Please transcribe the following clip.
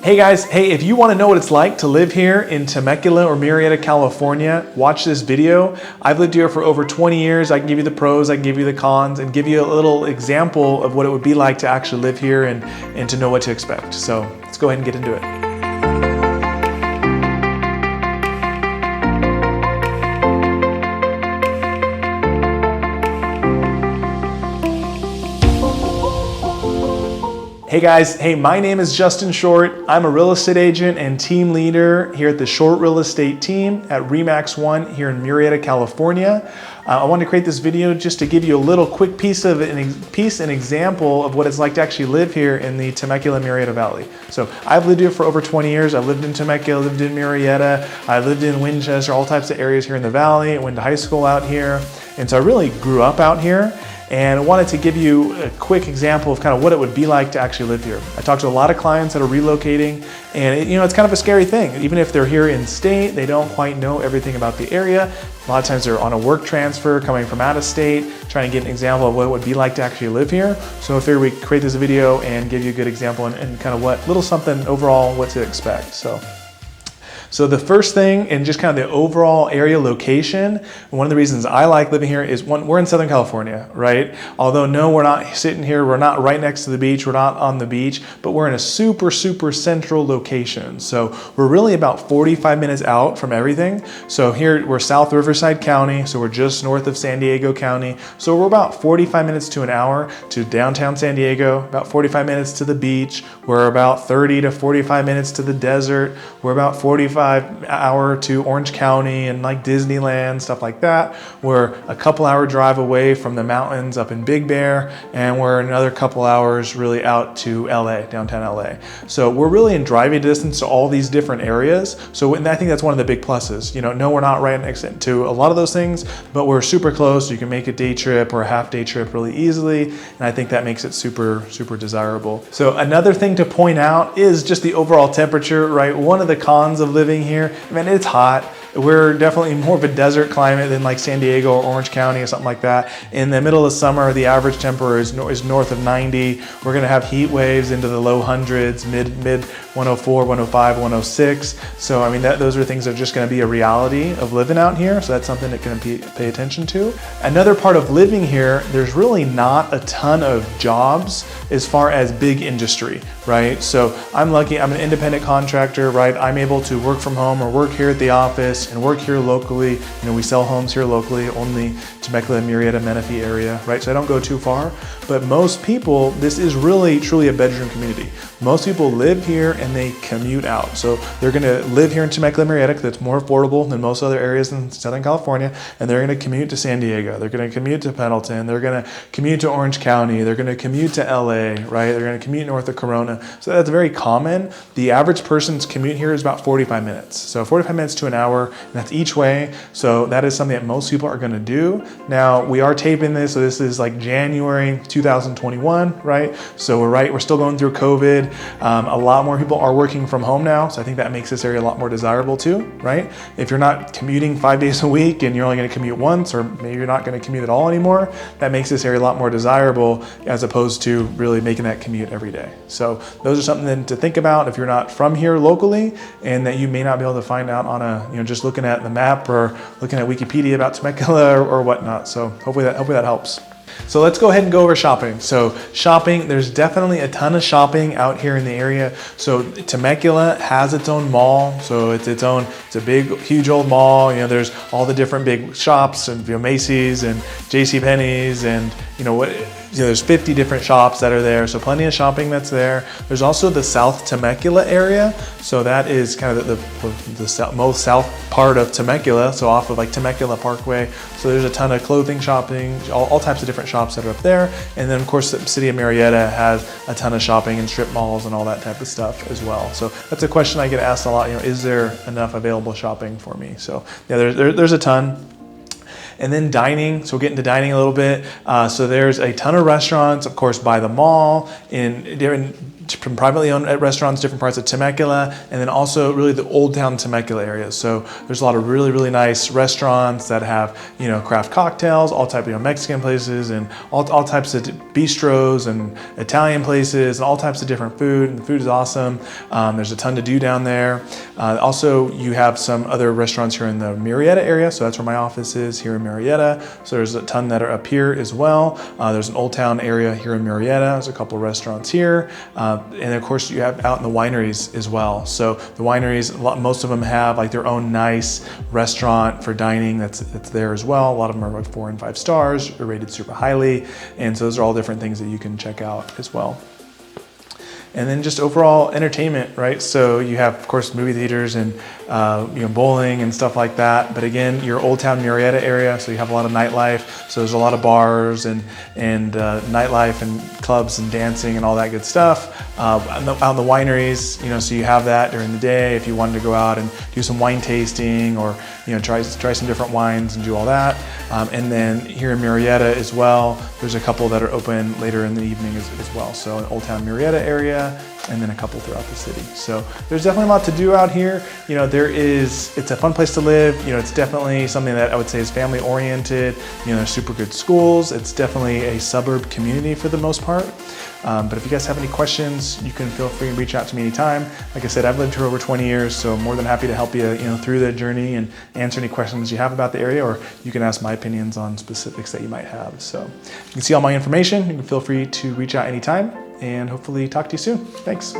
Hey guys, hey, if you want to know what it's like to live here in Temecula or Murrieta, California, watch this video. I've lived here for over 20 years. I can give you the pros, I can give you the cons, and give you a little example of what it would be like to actually live here and to know what to expect. So let's go ahead and get into it. Hey guys, hey, my name is Justin Short. I'm a real estate agent and team leader here at the Short Real Estate team at RE/MAX One here in Murrieta, California. I wanted to create this video just to give you a little quick piece and example of what it's like to actually live here in the Temecula and Murrieta Valley. So I've lived here for over 20 years. I've lived in Temecula, lived in Murrieta, I lived in Winchester, all types of areas here in the valley. I went to high school out here. And so I really grew up out here. And I wanted to give you a quick example of kind of what it would be like to actually live here. I talked to a lot of clients that are relocating, and it's kind of a scary thing. Even if they're here in state, they don't quite know everything about the area. A lot of times they're on a work transfer, coming from out of state, trying to get an example of what it would be like to actually live here. So I figured we'd create this video and give you a good example and kind of what little something overall what to expect. So the first thing, and just kind of the overall area location, one of the reasons I like living here is one, we're in Southern California, right? Although no, we're not sitting here, we're not right next to the beach, we're not on the beach, but we're in a super central location. So we're really about 45 minutes out from everything. So here we're South Riverside County, so we're just north of San Diego County. So we're about 45 minutes to an hour to downtown San Diego, about 45 minutes to the beach. We're about 30 to 45 minutes to the desert. We're about 45 hour to Orange County and like Disneyland, stuff like that. We're a couple hour drive away from the mountains up in Big Bear, and we're another couple hours really out to LA, downtown LA. So we're really in driving distance to all these different areas. So I think that's one of the big pluses. No, we're not right next to a lot of those things, but we're super close. You can make a day trip or a half day trip really easily. And I think that makes it super desirable. So another thing to point out is just the overall temperature, right? One of the cons of living here, I mean, it's hot. We're definitely more of a desert climate than like San Diego or Orange County or something like that. In the middle of summer, the average temperature is north of 90. We're going to have heat waves into the low hundreds, mid 104, 105, 106. So I mean, those are things that are just going to be a reality of living out here. So that's something that can pay attention to. Another part of living here, there's really not a ton of jobs as far as big industry, right? So I'm lucky, I'm an independent contractor, right? I'm able to work from home or work here at the office and work here locally. We sell homes here locally, only Temecula, Murrieta, Menifee area, right? So I don't go too far, but most people, this is really truly a bedroom community. Most people live here and they commute out. So they're gonna live here in Temecula, Murrieta because it's more affordable than most other areas in Southern California, and they're gonna commute to San Diego. They're gonna commute to Pendleton. They're gonna commute to Orange County. They're gonna commute to LA, right? They're gonna commute north of Corona. So that's very common. The average person's commute here is about 45 minutes. So 45 minutes to an hour, and that's each way. So that is something that most people are gonna do. Now, we are taping this, so this is like January 2021, right? So we're still going through COVID. A lot more people are working from home now, so I think that makes this area a lot more desirable too, right? If you're not commuting 5 days a week and you're only gonna commute once, or maybe you're not gonna commute at all anymore, that makes this area a lot more desirable as opposed to really making that commute every day. So those are something to think about if you're not from here locally, and that you may not be able to find out on just looking at the map or looking at Wikipedia about Temecula or whatnot. So hopefully that helps. So let's go ahead and go over shopping. So shopping, there's definitely a ton of shopping out here in the area. So Temecula has its own mall. So it's a big, huge old mall. There's all the different big shops and Macy's and JCPenney's and there's 50 different shops that are there. So plenty of shopping that's there. There's also the South Temecula area. So that is kind of the most south part of Temecula. So off of like Temecula Parkway. So there's a ton of clothing shopping, all types of different shops that are up there. And then of course the city of Murrieta has a ton of shopping and strip malls and all that type of stuff as well. So that's a question I get asked a lot, is there enough available shopping for me? So yeah, there's a ton. And then dining, so we'll get into dining a little bit. So there's a ton of restaurants, of course, by the mall, in some privately owned restaurants, different parts of Temecula, and then also really the Old Town Temecula area. So there's a lot of really, really nice restaurants that have, you know, craft cocktails, all types of, you know, Mexican places, and all types of bistros and Italian places, and all types of different food. And the food is awesome. There's a ton to do down there. Also, you have some other restaurants here in the Murrieta area. So that's where my office is, here in Murrieta. So there's a ton that are up here as well. There's an Old Town area here in Murrieta. There's a couple of restaurants here. And of course, you have out in the wineries as well. So the wineries, most of them have like their own nice restaurant for dining that's there as well. A lot of them are like 4 and 5 stars, are rated super highly. And so those are all different things that you can check out as well. And then just overall entertainment, right? So you have, of course, movie theaters and you know, bowling and stuff like that. But again, your Old Town Murrieta area, so you have a lot of nightlife. So there's a lot of bars and nightlife and clubs and dancing and all that good stuff. Out in the wineries, you know, so you have that during the day if you wanted to go out and do some wine tasting or, you know, try some different wines and do all that. And then here in Murrieta as well, there's a couple that are open later in the evening as well. So in Old Town Murrieta area, and then a couple throughout the city. So there's definitely a lot to do out here. You know, it's a fun place to live. You know, it's definitely something that I would say is family oriented. You know, there's super good schools. It's definitely a suburb community for the most part. But if you guys have any questions, you can feel free to reach out to me anytime. Like I said, I've lived here over 20 years, so I'm more than happy to help you, you know, through that journey and answer any questions you have about the area, or you can ask my opinions on specifics that you might have. So you can see all my information. You can feel free to reach out anytime, and hopefully talk to you soon. Thanks.